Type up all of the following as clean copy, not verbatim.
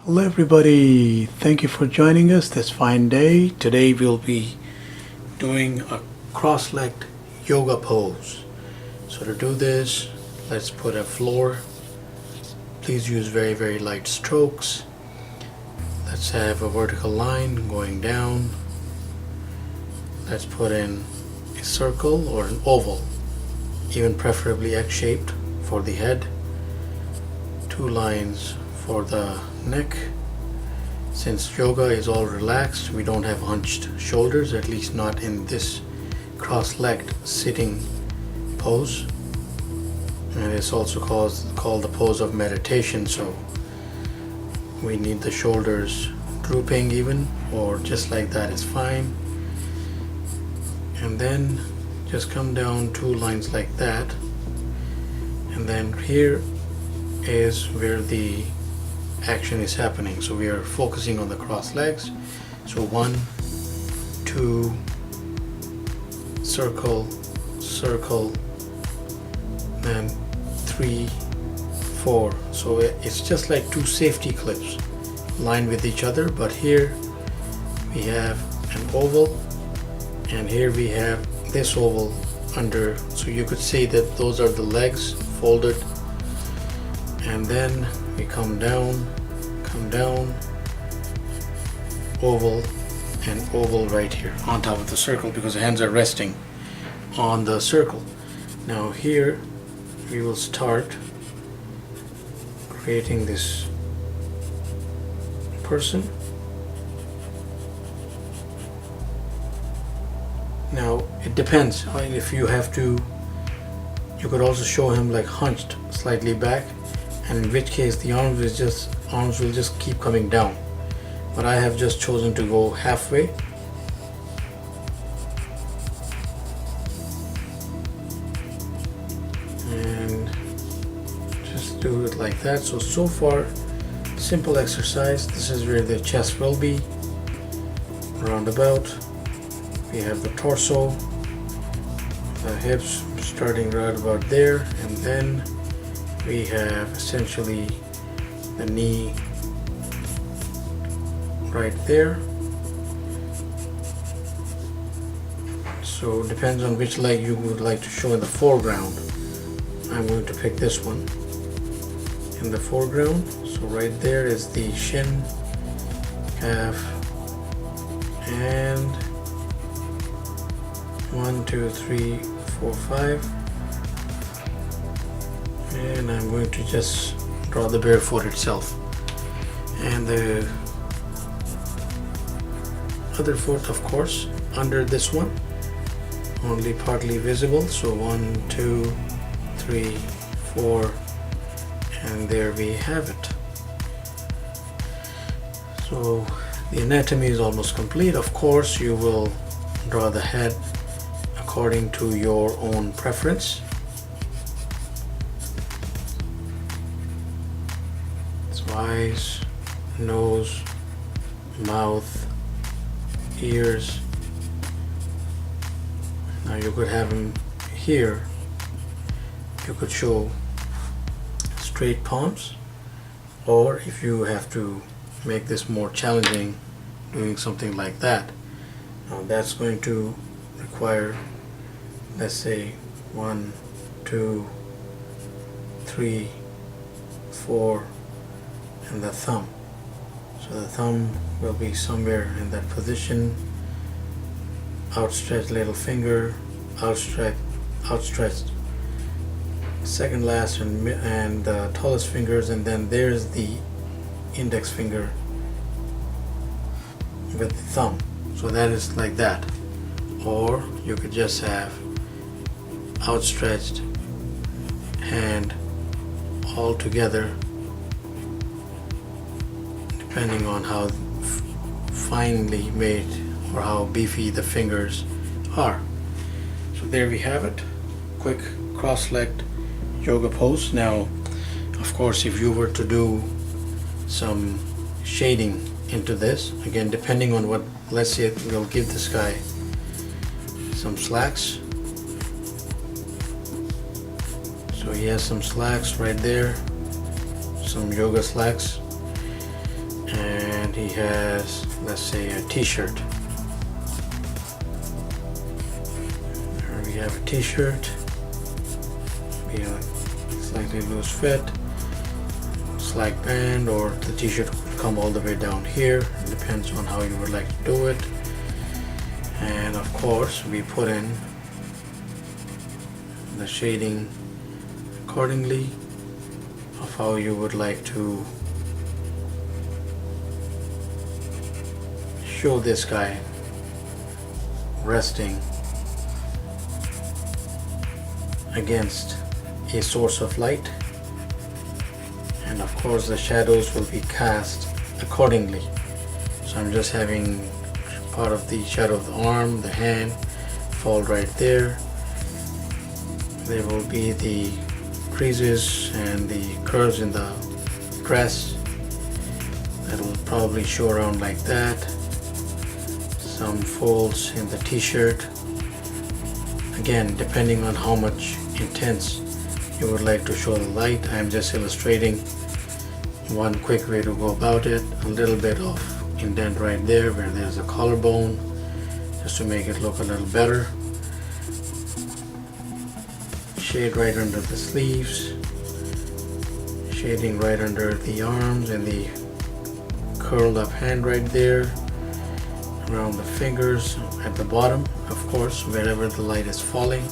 Hello everybody, thank you for joining us this fine day. Today we'll be doing a cross-legged yoga pose. So to do this, let's put a floor. Please use very light strokes. Let's have a vertical line going down. Let's put in a circle or an oval, even preferably egg-shaped for the head. 2 lines for the neck. Since yoga is all relaxed, we don't have hunched shoulders, at least not in this cross-legged sitting pose. And it's also called the pose of meditation, so we need the shoulders drooping even, or just like that is fine. And then just come down 2 lines like that, and then here is where the action is happening. So we are focusing on the cross legs. So 1, 2, circle, circle, and 3, 4. So it's just like 2 safety clips lined with each other, but here we have an oval and here we have this oval under, so you could say that those are the legs folded, and then we come down, oval, and oval right here on top of the circle because the hands are resting on the circle. Now here we will start creating this person. Now it depends. If you have to, you could also show him like hunched slightly back, and in which case the arms will just keep coming down. But I have just chosen to go halfway. And just do it like that. So far, simple exercise. This is where the chest will be. Roundabout. We have the torso, the hips starting right about there, and then we have essentially the knee right there. So it depends on which leg you would like to show in the foreground. I'm going to pick this one in the foreground. So right there is the shin, calf, and 1, 2, 3, 4, 5. And I'm going to just draw the bare foot itself, and the other foot of course under this one, only partly visible. So 1, 2, 3, 4, and there we have it. So the anatomy is almost complete. Of course you will draw the head according to your own preference. Eyes, nose, mouth, ears. Now you could have him here. You could show straight palms, or if you have to make this more challenging, doing something like that. Now that's going to require, let's say 1, 2, 3, 4, and the thumb. So the thumb will be somewhere in that position. Outstretched little finger, outstretched second last and the tallest fingers, and then there's the index finger with the thumb. So that is like that. Or you could just have outstretched hand all together, depending on how finely made or how beefy the fingers are. So there we have it. Quick cross-legged yoga pose. Now, of course, if you were to do some shading into this, again, depending on what, let's say we'll give this guy some slacks. So he has some slacks right there, some yoga slacks. and he has, let's say, a t-shirt. Here we have a t-shirt, be a slightly loose fit, slack band, or the t-shirt would come all the way down here. It depends on how you would like to do it. And of course we put in the shading accordingly of how you would like to show this guy resting against a source of light, and of course the shadows will be cast accordingly. So I'm just having part of the shadow of the arm, the hand fall right there. There will be the creases and the curves in the dress that will probably show around like that. Some folds in the t-shirt. Again, depending on how much intense you would like to show the light, I'm just illustrating one quick way to go about it. A little bit of indent right there where there's a collarbone, just to make it look a little better. Shade right under the sleeves, shading right under the arms and the curled up hand right there, around the fingers at the bottom, of course, wherever the light is falling.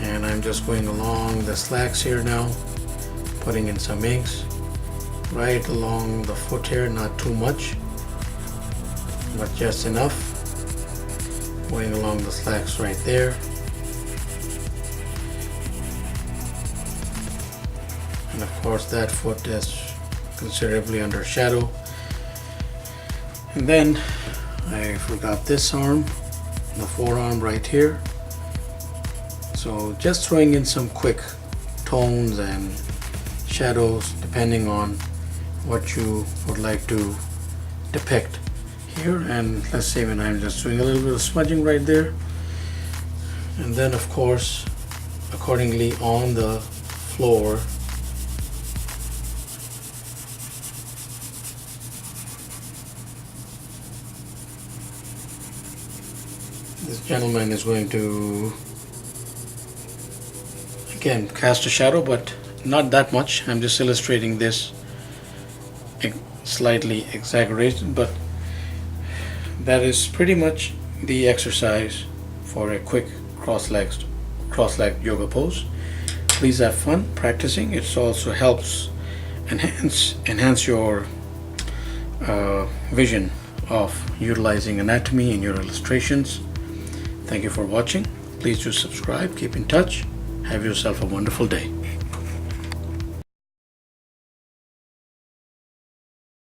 And I'm just going along the slacks here now, putting in some inks right along the foot here, not too much, but just enough. Going along the slacks right there. And of course that foot is considerably under shadow. And then I forgot this arm, the forearm right here. So just throwing in some quick tones and shadows depending on what you would like to depict here. And let's say when I'm just doing a little bit of smudging right there, and then of course accordingly on the floor this gentleman is going to again cast a shadow, but not that much. I'm just illustrating this slightly exaggerated, but that is pretty much the exercise for a quick cross-legged yoga pose. Please have fun practicing. It also helps enhance your vision of utilizing anatomy in your illustrations. Thank you for watching. Please do subscribe, keep in touch. Have yourself a wonderful day.